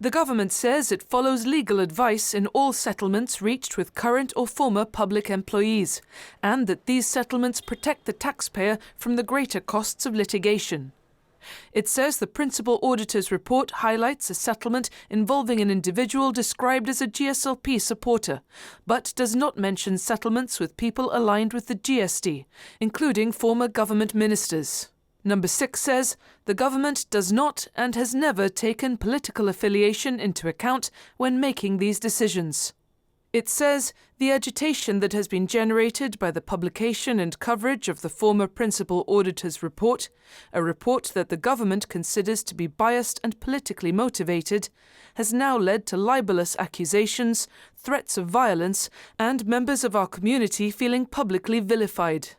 The government says it follows legal advice in all settlements reached with current or former public employees, and that these settlements protect the taxpayer from the greater costs of litigation. It says the Principal Auditor's report highlights a settlement involving an individual described as a GSLP supporter, but does not mention settlements with people aligned with the GSD, including former government ministers. Number 6 says, the government does not and has never taken political affiliation into account when making these decisions. It says, the agitation that has been generated by the publication and coverage of the former Principal Auditor's report, a report that the government considers to be biased and politically motivated, has now led to libelous accusations, threats of violence, and members of our community feeling publicly vilified.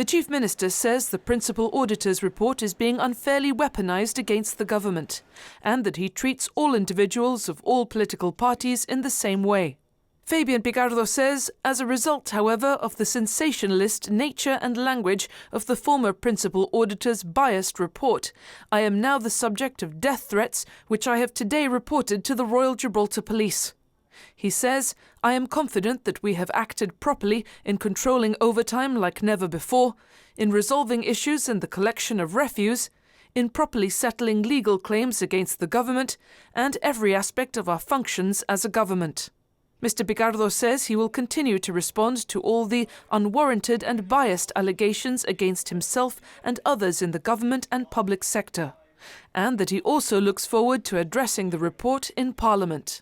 The Chief Minister says the Principal Auditor's report is being unfairly weaponized against the government, and that he treats all individuals of all political parties in the same way. Fabian Picardo says, as a result, however, of the sensationalist nature and language of the former Principal Auditor's biased report, I am now the subject of death threats which I have today reported to the Royal Gibraltar Police. He says, I am confident that we have acted properly in controlling overtime like never before, in resolving issues in the collection of refuse, in properly settling legal claims against the government, and every aspect of our functions as a government. Mr. Picardo says he will continue to respond to all the unwarranted and biased allegations against himself and others in the government and public sector, and that he also looks forward to addressing the report in Parliament.